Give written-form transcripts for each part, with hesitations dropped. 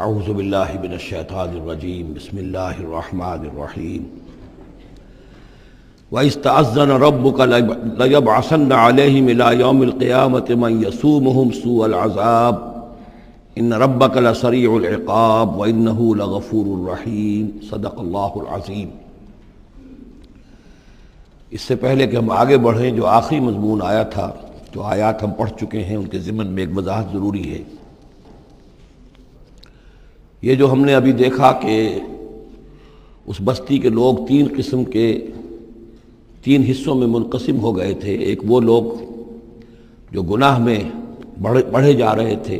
اعوذ باللہ من الشیطان الرجیم بسم اللہ الرحمن الرحیم وَإِذْ تَأَذَّنَ رَبُّكَ لَيَبْعَثَنَّ عَلَيْهِمْ إِلَى يَوْمِ الْقِيَامَةِ مَنْ يَسُومُهُمْ سُوءَ الْعَذَابِ إِنَّ رَبَّكَ لَسَرِيعُ الْعِقَابِ وَإِنَّهُ لَغَفُورٌ رَحِيمٌ صدق اللہ العظیم۔ اس سے پہلے کہ ہم آگے بڑھیں، جو آخری مضمون آیا تھا، جو آیات ہم پڑھ چکے ہیں، ان کے ضمن میں ایک وضاحت ضروری ہے۔ یہ جو ہم نے ابھی دیکھا کہ اس بستی کے لوگ تین قسم کے تین حصوں میں منقسم ہو گئے تھے۔ ایک وہ لوگ جو گناہ میں بڑھے جا رہے تھے،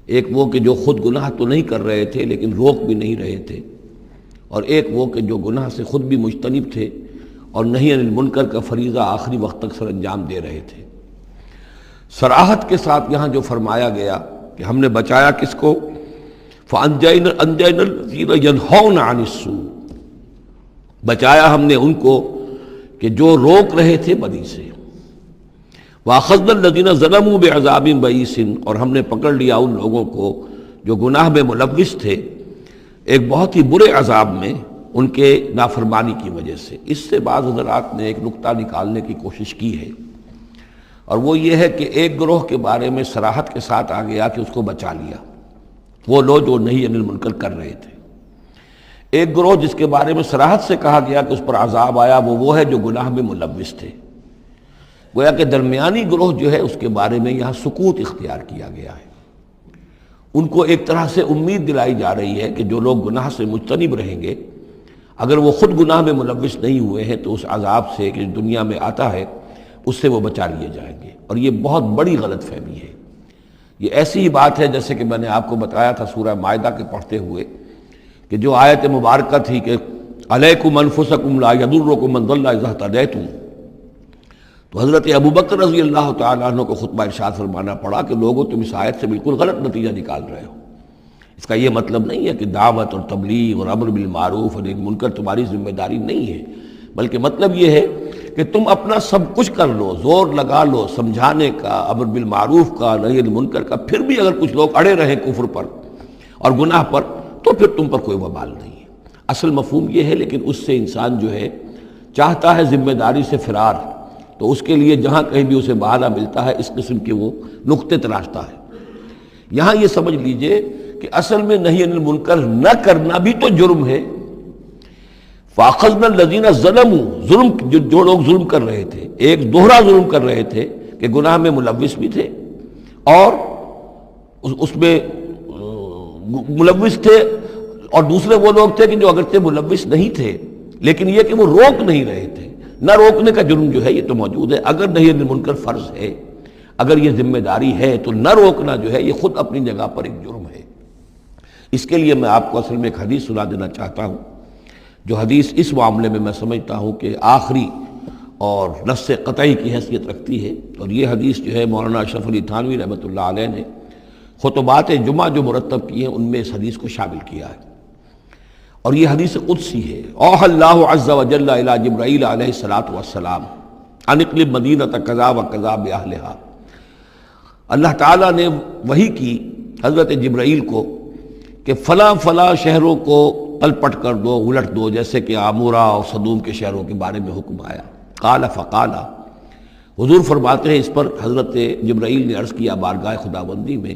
ایک وہ کہ جو خود گناہ تو نہیں کر رہے تھے لیکن روک بھی نہیں رہے تھے، اور ایک وہ کہ جو گناہ سے خود بھی مجتنب تھے اور نہی عن المنکر کا فریضہ آخری وقت تک سر انجام دے رہے تھے۔ صراحت کے ساتھ یہاں جو فرمایا گیا کہ ہم نے بچایا کس کو؟ فَأَنْجَيْنَا الَّذِينَ يَنْهَوْنَ عَنِ السُّوءِ، بچایا ہم نے ان کو کہ جو روک رہے تھے بدی سے۔ وَأَخَذْنَا الَّذِينَ ظَلَمُوا بِعَذَابٍ بَئِيسٍ، اور ہم نے پکڑ لیا ان لوگوں کو جو گناہ میں ملوث تھے ایک بہت ہی برے عذاب میں ان کے نافرمانی کی وجہ سے۔ اس سے بعض حضرات نے ایک نقطہ نکالنے کی کوشش کی ہے، اور وہ یہ ہے کہ ایک گروہ کے بارے میں صراحت کے ساتھ آ گیا کہ اس کو بچا لیا، وہ لوگ جو نہی عن المنکر کر رہے تھے۔ ایک گروہ جس کے بارے میں صراحت سے کہا گیا کہ اس پر عذاب آیا، وہ ہے جو گناہ میں ملوث تھے۔ گویا کہ درمیانی گروہ جو ہے اس کے بارے میں یہاں سکوت اختیار کیا گیا ہے۔ ان کو ایک طرح سے امید دلائی جا رہی ہے کہ جو لوگ گناہ سے مجتنب رہیں گے، اگر وہ خود گناہ میں ملوث نہیں ہوئے ہیں تو اس عذاب سے کہ دنیا میں آتا ہے اس سے وہ بچا لیے جائیں گے۔ اور یہ بہت بڑی غلط فہمی ہے۔ یہ ایسی ہی بات ہے جیسے کہ میں نے آپ کو بتایا تھا سورہ مائدہ کے پڑھتے ہوئے کہ جو آیت مبارکہ تھی کہ علیکم انفسکم لا یضرکم من ضل اذا اہتدیتم، تو حضرت ابوبکر رضی اللہ تعالیٰ عنہ کو خطبہ ارشاد فرمانا پڑا کہ لوگوں تم اس آیت سے بالکل غلط نتیجہ نکال رہے ہو۔ اس کا یہ مطلب نہیں ہے کہ دعوت اور تبلیغ اور امر بالمعروف اور منکر تمہاری ذمہ داری نہیں ہے، بلکہ مطلب یہ ہے کہ تم اپنا سب کچھ کر لو، زور لگا لو سمجھانے کا، امر بالمعروف کا، نہی عن المنکر کا، پھر بھی اگر کچھ لوگ اڑے رہیں کفر پر اور گناہ پر تو پھر تم پر کوئی وبال نہیں ہے۔ اصل مفہوم یہ ہے، لیکن اس سے انسان جو ہے چاہتا ہے ذمہ داری سے فرار، تو اس کے لیے جہاں کہیں بھی اسے بہانہ ملتا ہے اس قسم کے وہ نقطے تراشتا ہے۔ یہاں یہ سمجھ لیجئے کہ اصل میں نہی عن المنکر نہ کرنا بھی تو جرم ہے۔ فَأَخَذْنَا الَّذِينَ ظَلَمُوا، ظلم جو لوگ ظلم کر رہے تھے، ایک دوہرا ظلم کر رہے تھے کہ گناہ میں ملوث بھی تھے اور اس میں ملوث تھے، اور دوسرے وہ لوگ تھے کہ جو اگرچہ ملوث نہیں تھے لیکن یہ کہ وہ روک نہیں رہے تھے۔ نہ روکنے کا جرم جو ہے یہ تو موجود ہے۔ اگر نہی عن المنکر فرض ہے، اگر یہ ذمہ داری ہے، تو نہ روکنا جو ہے یہ خود اپنی جگہ پر ایک جرم ہے۔ اس کے لیے میں آپ کو اصل میں ایک حدیث سنا دینا چاہتا ہوں، جو حدیث اس معاملے میں سمجھتا ہوں کہ آخری اور نص قطعی کی حیثیت رکھتی ہے۔ اور یہ حدیث جو ہے مولانا اشرف علی تھانوی رحمۃ اللہ علیہ نے خطبات جمعہ جو مرتب کی ہیں ان میں اس حدیث کو شامل کیا ہے، اور یہ حدیث قدسی ہے۔ اوحی اللہ عز وجل الی جبرائیل علیہ الصلاۃ والسلام ان اقلب مدینۃ کذا و کذا باہلھا، اللہ تعالیٰ نے وحی کی حضرت جبرائیل کو کہ فلاں فلاں شہروں کو تلپٹ کر دو، الٹ دو، جیسے کہ عمورہ اور صدوم کے شہروں کے بارے میں حکم آیا۔ قال فقال، حضور فرماتے ہیں اس پر حضرت جبرائیل نے عرض کیا بارگاہ خداوندی میں،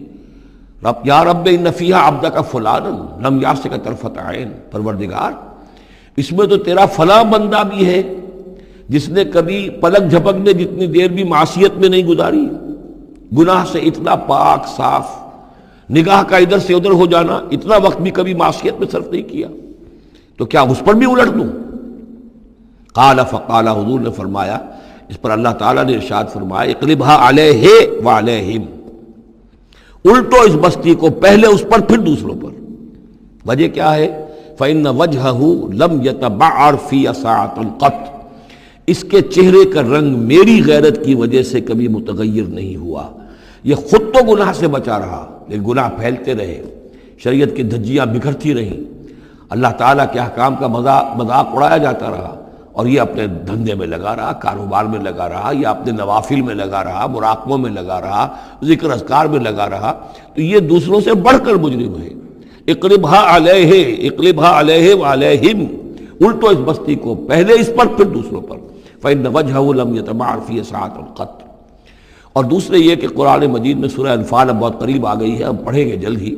رب یا رب ان فیہا عبدک فلانا لم یعصک طرفۃ عین، پروردگار اس میں تو تیرا فلاں بندہ بھی ہے جس نے کبھی پلک جھپکنے جتنی دیر بھی معصیت میں نہیں گزاری، گناہ سے اتنا پاک صاف، نگاہ کا ادھر سے ادھر ہو جانا، اتنا وقت بھی کبھی معصیت میں صرف نہیں کیا، تو کیا اس پر بھی الٹ دوں؟ قال فقال، حضور نے فرمایا، اس پر اللہ تعالیٰ نے ارشاد فرمایا اقلبھا علیہ وعلیہم، الٹو اس بستی کو، پہلے اس پر پھر دوسروں پر۔ وجہ کیا ہے؟ فإن وجہہ لم یتبعر فی ساعۃ قط، اس کے چہرے کا رنگ میری غیرت کی وجہ سے کبھی متغیر نہیں ہوا۔ یہ خود تو گناہ سے بچا رہا لیکن گناہ پھیلتے رہے، شریعت کی دھجیاں بکھرتی رہیں، اللہ تعالیٰ کے احکام کا مذاق اڑایا جاتا رہا، اور یہ اپنے دھندے میں لگا رہا، کاروبار میں لگا رہا، یا اپنے نوافل میں لگا رہا، مراقبوں میں لگا رہا، ذکر اذکار میں لگا رہا، تو یہ دوسروں سے بڑھ کر مجرم ہے۔ اقلبھا علیہ، اقلبھا علیہ وعلیہم، الٹو اس بستی کو، پہلے اس پر پھر دوسروں پر۔ فإن وجہہ لم یتبعر فی ساعۃ قط۔ اور دوسرے یہ کہ قرآن مجید میں سورہ انفال اب بہت قریب آ گئی ہے، ہم پڑھیں گے جلد ہی،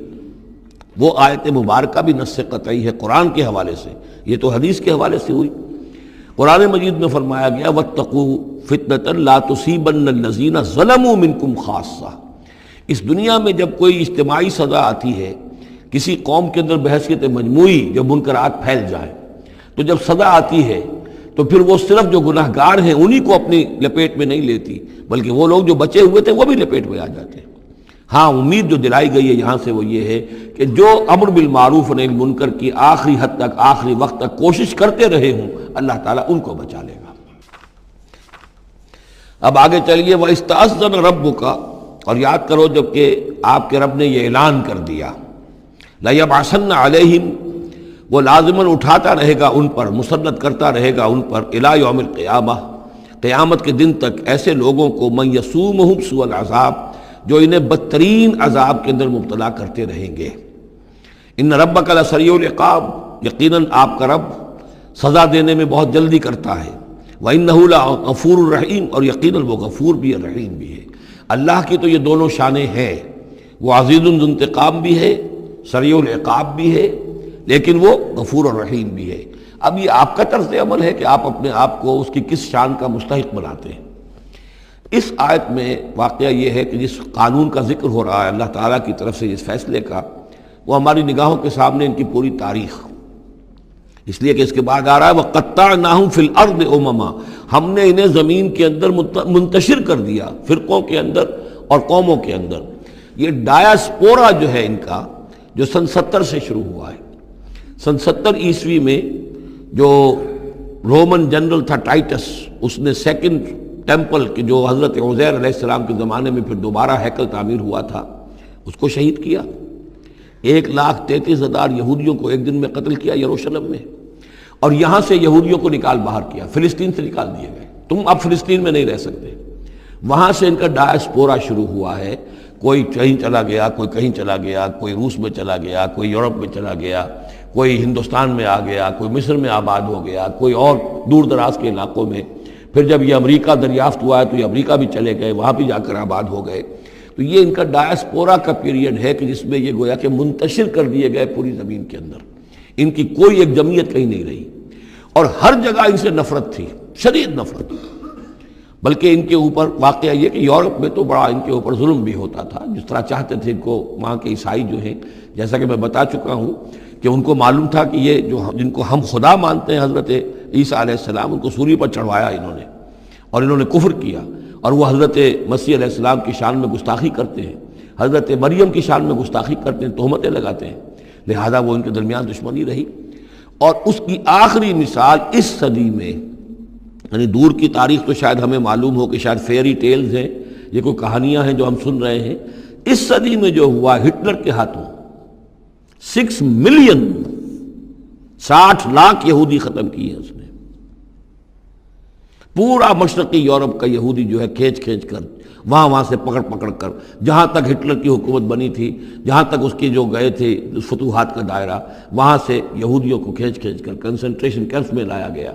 وہ آیت مبارکہ بھی نص قطعی ہے قرآن کے حوالے سے، یہ تو حدیث کے حوالے سے ہوئی۔ قرآن مجید میں فرمایا گیا واتقوا فتنة لا تصیبن الذین ظلموا منکم خاصہ۔ اس دنیا میں جب کوئی اجتماعی سزا آتی ہے کسی قوم کے اندر بحیثیت مجموعی، جب منکرات پھیل جائیں، تو جب سزا آتی ہے تو پھر وہ صرف جو گناہ گار ہیں انہی کو اپنی لپیٹ میں نہیں لیتی، بلکہ وہ لوگ جو بچے ہوئے تھے وہ بھی لپیٹ میں آ جاتے ہیں۔ ہاں امید جو دلائی گئی ہے یہاں سے وہ یہ ہے کہ جو امر بالمعروف و نہی عن المنکر کی آخری حد تک، آخری وقت تک کوشش کرتے رہے ہوں، اللہ تعالیٰ ان کو بچا لے گا۔ اب آگے چلیے، وَإِسْتَأْذَنَ رَبُّكَ، اور یاد کرو جب کہ آپ کے رب نے یہ اعلان کر دیا، لَيَبْعَثَنَّ عَلَيْهِمْ، وہ لازماً اٹھاتا رہے گا ان پر، مسلط کرتا رہے گا ان پر، الی یوم القیامہ، قیامت کے دن تک، ایسے لوگوں کو من یسومہم سوء العذاب، جو انہیں بدترین عذاب کے اندر مبتلا کرتے رہیں گے۔ ان ربک لسریع العقاب، یقیناً آپ کا رب سزا دینے میں بہت جلدی کرتا ہے۔ وَإِنَّهُ لَغَفُورٌ رَحِيمٌ، اور یقیناً وہ غفور بھی ہے، رحیم بھی ہے۔ اللہ کی تو یہ دونوں شانیں ہیں، وہ عزیز ذو انتقام بھی ہے، سریع العقاب بھی ہے، لیکن وہ غفور اور رحیم بھی ہے۔ اب یہ آپ کا طرز عمل ہے کہ آپ اپنے آپ کو اس کی کس شان کا مستحق بناتے ہیں۔ اس آیت میں واقعہ یہ ہے کہ جس قانون کا ذکر ہو رہا ہے اللہ تعالیٰ کی طرف سے، اس فیصلے کا، وہ ہماری نگاہوں کے سامنے ان کی پوری تاریخ، اس لیے کہ اس کے بعد آ رہا ہے وَقَطَّعْنَاهُمْ فِي الْأَرْضِ أُمَمًا، ہم نے انہیں زمین کے اندر منتشر کر دیا، فرقوں کے اندر اور قوموں کے اندر۔ یہ ڈایاسپورا جو ہے ان کا، جو سن 70 سے شروع ہوا ہے، سن 70 عیسوی میں جو رومن جنرل تھا ٹائٹس، اس نے سیکنڈ ٹیمپل کہ جو حضرت عزیر علیہ السلام کے زمانے میں پھر دوبارہ ہیکل تعمیر ہوا تھا، اس کو شہید کیا۔ 1,33,000 یہودیوں کو ایک دن میں قتل کیا یروشلم میں، اور یہاں سے یہودیوں کو نکال باہر کیا، فلسطین سے نکال دیے گئے، تم اب فلسطین میں نہیں رہ سکتے۔ وہاں سے ان کا ڈایاسپورا شروع ہوا ہے، کوئی کہیں چلا گیا، کوئی کہیں چلا گیا، کوئی روس میں چلا گیا، کوئی یورپ میں چلا گیا، کوئی ہندوستان میں آ گیا، کوئی مصر میں آباد ہو گیا، کوئی اور دور دراز کے علاقوں میں۔ پھر جب یہ امریکہ دریافت ہوا ہے تو یہ امریکہ بھی چلے گئے، وہاں بھی جا کر آباد ہو گئے۔ تو یہ ان کا ڈایاسپورا کا پیریڈ ہے کہ جس میں یہ گویا کہ منتشر کر دیے گئے پوری زمین کے اندر، ان کی کوئی ایک جمعیت کہیں نہیں رہی، اور ہر جگہ ان سے نفرت تھی، شدید نفرت۔ بلکہ ان کے اوپر واقعہ یہ کہ یورپ میں تو بڑا ان کے اوپر ظلم بھی ہوتا تھا، جس طرح چاہتے تھے ان کو وہاں کے عیسائی جو ہیں، جیسا کہ میں بتا چکا ہوں کہ ان کو معلوم تھا کہ یہ جو جن کو ہم خدا مانتے ہیں حضرت عیسیٰ علیہ السلام، ان کو سولی پر چڑھوایا انہوں نے، اور انہوں نے کفر کیا، اور وہ حضرت مسیح علیہ السلام کی شان میں گستاخی کرتے ہیں، حضرت مریم کی شان میں گستاخی کرتے ہیں، تہمتیں لگاتے ہیں، لہذا وہ ان کے درمیان دشمنی رہی۔ اور اس کی آخری مثال اس صدی میں، یعنی دور کی تاریخ تو شاید ہمیں معلوم ہو کہ شاید فیری ٹیلز ہیں، یہ کوئی کہانیاں ہیں جو ہم سن رہے ہیں، اس صدی میں جو ہوا ہٹلر کے ہاتھوں 6 ملین 60 لاکھ یہودی ختم کیے ہیں اس نے۔ پورا مشرقی یورپ کا یہودی جو ہے کھینچ کر وہاں سے پکڑ کر، جہاں تک ہٹلر کی حکومت بنی تھی، جہاں تک اس کے جو گئے تھے فتوحات کا دائرہ، وہاں سے یہودیوں کو کھینچ کر کنسنٹریشن کیمپس میں لایا گیا۔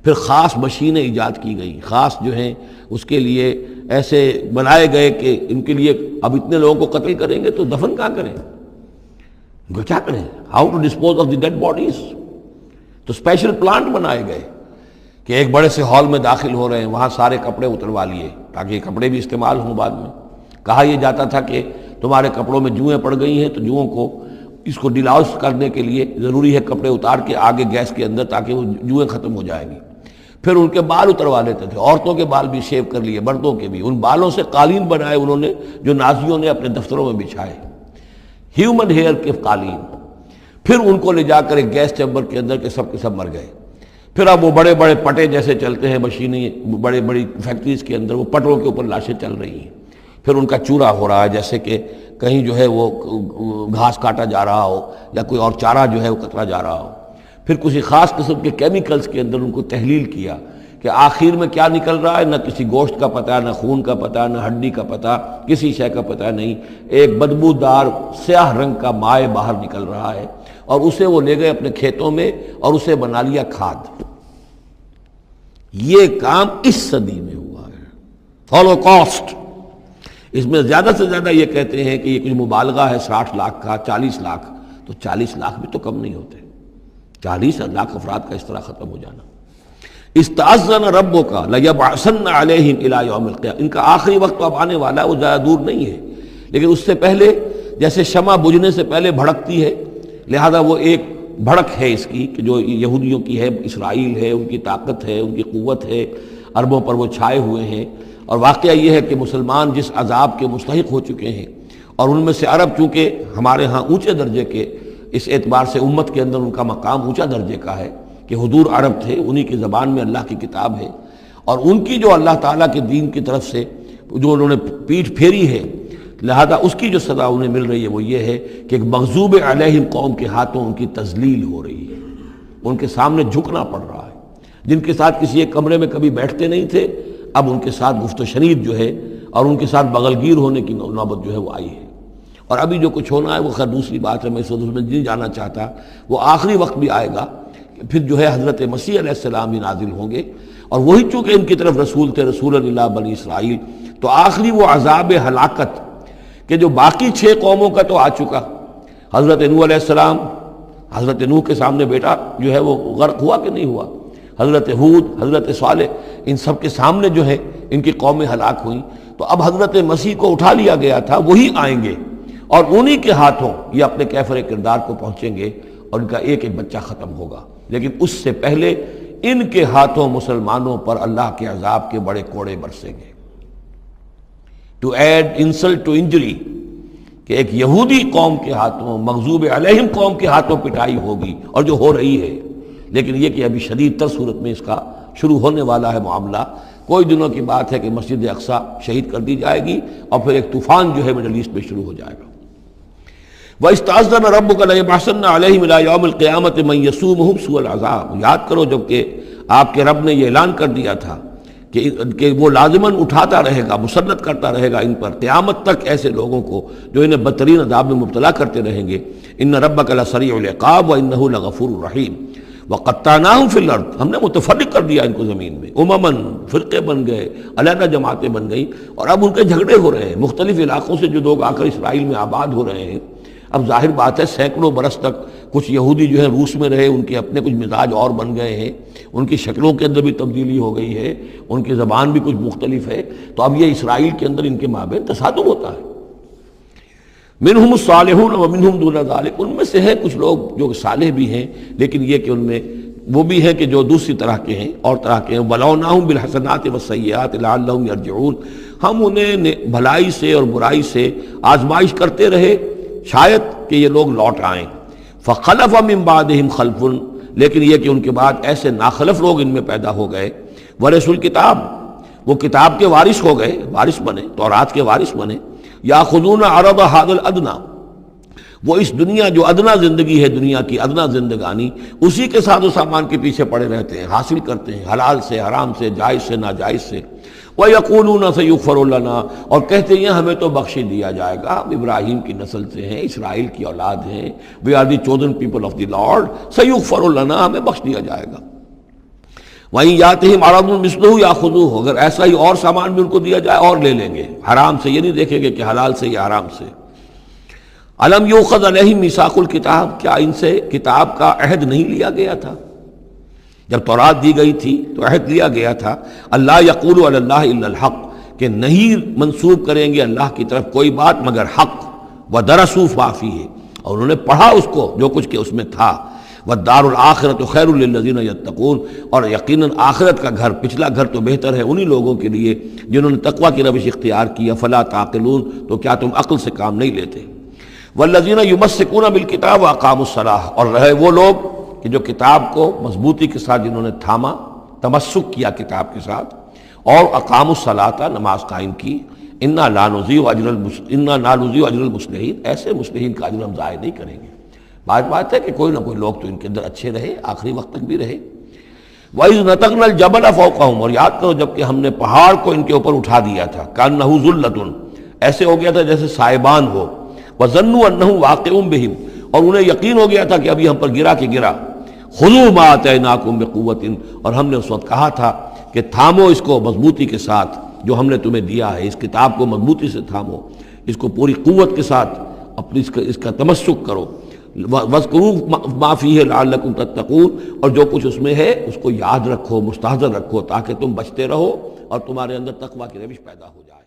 پھر خاص مشینیں ایجاد کی گئیں، خاص جو ہیں اس کے لیے ایسے بنائے گئے کہ ان کے لیے اب اتنے لوگوں کو قتل کریں گے تو دفن کہاں کریں، ان کو کیا کریں، how to dispose of the dead bodies. تو اسپیشل پلانٹ بنائے گئے کہ ایک بڑے سے ہال میں داخل ہو رہے ہیں، وہاں سارے کپڑے اتروا لیے تاکہ یہ کپڑے بھی استعمال ہوں بعد میں۔ کہا یہ جاتا تھا کہ تمہارے کپڑوں میں جوئیں پڑ گئی ہیں تو جوؤں کو اس کو ڈیلاؤس کرنے کے لیے ضروری ہے کپڑے اتار کے آگے گیس کے اندر تاکہ وہ جوئیں ختم ہو جائیں گی۔ پھر ان کے بال اتروا لیتے تھے، عورتوں کے بال بھی شیو کر لیے، مردوں کے بھی، ان بالوں سے قالین بنائے انہوں نے جو نازیوں نے اپنے دفتروں میں بچھائے، ہیومن ہیئر کے قالین۔ پھر ان کو لے جا کر ایک گیس چیمبر کے اندر کے سب مر گئے۔ پھر اب وہ بڑے بڑے پٹے جیسے چلتے ہیں مشینیں، بڑی فیکٹریز کے اندر وہ پٹوں کے اوپر لاشیں چل رہی ہیں۔ پھر ان کا چورا ہو رہا ہے، جیسے کہ کہیں جو ہے وہ گھاس کاٹا جا رہا ہو یا کوئی اور چارہ جو ہے وہ کترا جا رہا ہو۔ پھر کسی خاص قسم کے کیمیکلز کے اندر ان کو تحلیل کیا کہ آخر میں کیا نکل رہا ہے، نہ کسی گوشت کا پتہ، نہ خون کا پتہ، نہ ہڈی کا پتہ، کسی شے کا پتہ نہیں، ایک بدبودار سیاہ رنگ کا مائع باہر نکل رہا ہے، اور اسے وہ لے گئے اپنے کھیتوں میں اور اسے بنا لیا کھاد۔ یہ کام اس صدی میں ہوا ہے، ہولوکاسٹ۔ اس میں زیادہ سے زیادہ یہ کہتے ہیں کہ یہ کچھ مبالغہ ہے 60 لاکھ کا، 40 لاکھ، تو 40 لاکھ بھی تو کم نہیں ہوتے، 40 لاکھ افراد کا اس طرح ختم ہو جانا۔ استأذن ربک لیبعثن علیہم الی یوم القیامہ، ان کا آخری وقت تو اب آنے والا ہے، وہ زیادہ دور نہیں ہے، لیکن اس سے پہلے جیسے شمع بجھنے سے پہلے بھڑکتی ہے، لہذا وہ ایک بھڑک ہے اس کی کہ جو یہودیوں کی ہے، اسرائیل ہے، ان کی طاقت ہے، ان کی قوت ہے، عربوں پر وہ چھائے ہوئے ہیں، اور واقعہ یہ ہے کہ مسلمان جس عذاب کے مستحق ہو چکے ہیں، اور ان میں سے عرب چونکہ ہمارے ہاں اونچے درجے کے، اس اعتبار سے امت کے اندر ان کا مقام اونچا درجے کا ہے کہ حضور عرب تھے، انہی کی زبان میں اللہ کی کتاب ہے، اور ان کی جو اللہ تعالیٰ کے دین کی طرف سے جو انہوں نے پیٹھ پھیری ہے، لہذا اس کی جو سزا انہیں مل رہی ہے وہ یہ ہے کہ ایک مغضوب علیہم قوم کے ہاتھوں ان کی تذلیل ہو رہی ہے، ان کے سامنے جھکنا پڑ رہا ہے، جن کے ساتھ کسی ایک کمرے میں کبھی بیٹھتے نہیں تھے، اب ان کے ساتھ گفت و شنید جو ہے اور ان کے ساتھ بغل گیر ہونے کی نوبت جو ہے وہ آئی ہے۔ اور ابھی جو کچھ ہونا ہے وہ خیر دوسری بات ہے، میں اس میں نہیں جانا چاہتا، وہ آخری وقت بھی آئے گا، پھر جو ہے حضرت مسیح علیہ السلام ہی نازل ہوں گے، اور وہی چونکہ ان کی طرف رسول تھے، رسول اللہ بنی اسرائیل، تو آخری وہ عذاب ہلاکت کہ جو باقی 6 قوموں کا تو آ چکا، حضرت نوح علیہ السلام، حضرت نوح کے سامنے بیٹا جو ہے وہ غرق ہوا کہ نہیں ہوا، حضرت ہود، حضرت صالح، ان سب کے سامنے جو ہے ان کی قومیں ہلاک ہوئیں، تو اب حضرت مسیح کو اٹھا لیا گیا تھا، وہی آئیں گے اور انہی کے ہاتھوں یہ اپنے کیفر کردار کو پہنچیں گے اور ان کا ایک ایک بچہ ختم ہوگا، لیکن اس سے پہلے ان کے ہاتھوں مسلمانوں پر اللہ کے عذاب کے بڑے کوڑے برسیں گے۔ To add insult to injury, کہ ایک یہودی قوم کے ہاتھوں، مغضوب علیہم قوم کے ہاتھوں پٹائی ہوگی، اور جو ہو رہی ہے، لیکن یہ کہ ابھی شدید تر صورت میں اس کا شروع ہونے والا ہے معاملہ۔ کوئی دنوں کی بات ہے کہ مسجد اقصی شہید کر دی جائے گی، اور پھر ایک طوفان جو ہے مڈل ایسٹ میں شروع ہو جائے گا۔ وَإِسْتَأْذَنَ رَبُّكَ لَيَبْعَثَنَّ عَلَيْهِمْ إِلَىٰ يَوْمِ الْقِيَامَةِ مَن يَسُومُهُمْ سُوءَ الْعَذَابِ، یاد کرو جب کہ آپ کے رب نے یہ اعلان کر دیا تھا کہ وہ لازماً اٹھاتا رہے گا، مسلط کرتا رہے گا ان پر قیامت تک ایسے لوگوں کو جو انہیں بدترین عذاب میں مبتلا کرتے رہیں گے۔ إِنَّ رَبَّكَ لَسَرِيعُ الْعِقَابِ وَإِنَّهُ لَغَفُورٌ رَحِيمٌ وَقَطَّعْنَاهُمْ فِي الْأَرْضِ، ہم نے متفرق کر دیا ان کو زمین میں، امماً، فرقے بن گئے، علیحدہ جماعتیں بن گئیں، اور اب ان کے جھگڑے ہو رہے ہیں، مختلف علاقوں سے جو لوگ آ کر اسرائیل میں آباد ہو رہے ہیں۔ اب ظاہر بات ہے سینکڑوں برس تک کچھ یہودی جو ہیں روس میں رہے، ان کے اپنے کچھ مزاج اور بن گئے ہیں، ان کی شکلوں کے اندر بھی تبدیلی ہو گئی ہے، ان کی زبان بھی کچھ مختلف ہے، تو اب یہ اسرائیل کے اندر ان کے مابین تصادم ہوتا ہے۔ منہم الصالحون ومنہم دون ذلک، ان میں سے ہیں کچھ لوگ جو صالح بھی ہیں، لیکن یہ کہ ان میں وہ بھی ہیں کہ جو دوسری طرح کے ہیں، اور طرح کے ہیں۔ بلوناہم بالحسنات والسیئات لعلہم یرجعون، ہم انہیں بھلائی سے اور برائی سے آزمائش کرتے رہے شاید کہ یہ لوگ لوٹ آئیں۔ فخلف من بعدہم خلف، لیکن یہ کہ ان کے بعد ایسے ناخلف لوگ ان میں پیدا ہو گئے، ورثوا الکتاب، وہ کتاب کے وارث ہو گئے، وارث بنے، تورات کے وارث بنے۔ یاخذون عرض ھذا الادنی، وہ اس دنیا جو ادنا زندگی ہے، دنیا کی ادنا زندگانی، اسی کے ساتھ و سامان کے پیچھے پڑے رہتے ہیں، حاصل کرتے ہیں حلال سے، حرام سے، جائز سے، ناجائز سے۔ وَيَقُولُونَ سَيُغْفَرُ لَنَا، اور کہتے ہیں ہمیں تو بخش دیا جائے گا، ہم ابراہیم کی نسل سے ہیں، اسرائیل کی اولاد ہیں، we are the chosen people of the Lord، سَيُغْفَرُ لَنَا، ہمیں بخش دیا جائے گا۔ وَإِن يَأْتِهِمْ عَرَضٌ مِثْلُهُ يَأْخُذُوهُ، اگر ایسا ہی اور سامان بھی ان کو دیا جائے اور لے لیں گے، حرام سے یہ نہیں دیکھیں گے کہ حلال سے یا حرام سے۔ أَلَمْ يُؤْخَذْ عَلَيْهِمْ مِيثَاقُ الْكِتَابِ، کیا ان سے کتاب کا عہد نہیں لیا گیا تھا؟ جب تورات دی گئی تھی تو عہد لیا گیا تھا، اللہ یقول علی اللہ الا الحق، کہ نہیں منسوب کریں گے اللہ کی طرف کوئی بات مگر حق، ودرسوا ما فیہ، اور انہوں نے پڑھا اس کو جو کچھ کہ اس میں تھا، والدار الآخرۃ خیر للذین یتقون، اور یقیناً آخرت کا گھر، پچھلا گھر تو بہتر ہے انہی لوگوں کے لیے جنہوں نے تقوی کی روش اختیار کی، فلا تعقلون، تو کیا تم عقل سے کام نہیں لیتے؟ والذین یمسکون بالکتاب واقاموا الصلاۃ، اور رہے وہ لوگ کہ جو کتاب کو مضبوطی کے ساتھ جنہوں نے تھاما، تمسک کیا کتاب کے ساتھ، اور اقاموا الصلاۃ، نماز قائم کی، انا لا نضیع اجر المصلحین، ایسے مصلحین کا اجر ہم ضائع نہیں کریں گے۔ بات ہے کہ کوئی نہ کوئی لوگ تو ان کے اندر اچھے رہے، آخری وقت تک بھی رہے۔ وَإِذْ نَتَقْنَا الْجَبَلَ فَوْقَهُمْ، اور یاد کرو جب کہ ہم نے پہاڑ کو ان کے اوپر اٹھا دیا تھا، كَأَنَّهُ ذُلَّةٌ، ایسے ہو گیا تھا جیسے سائبان ہو، وَظَنُّوا أَنَّهُ واقع بِهِمْ، اور انہیں یقین ہو گیا تھا کہ ابھی ہم پر گرا کہ گرا۔ خُذُوا مَا آتَيْنَاكُمْ بِقُوَّةٍ، اور ہم نے اس وقت کہا تھا کہ تھامو اس کو مضبوطی کے ساتھ جو ہم نے تمہیں دیا ہے، اس کتاب کو مضبوطی سے تھامو، اس کو پوری قوت کے ساتھ اپنی اس کا تمسک کرو۔ وَاذْكُرُوا مَا فِيهِ لَعَلَّكُمْ تَتَّقُونَ، اور جو کچھ اس میں ہے اس کو یاد رکھو، مستحضر رکھو، تاکہ تم بچتے رہو اور تمہارے اندر تقویٰ کی روش پیدا ہو جائے۔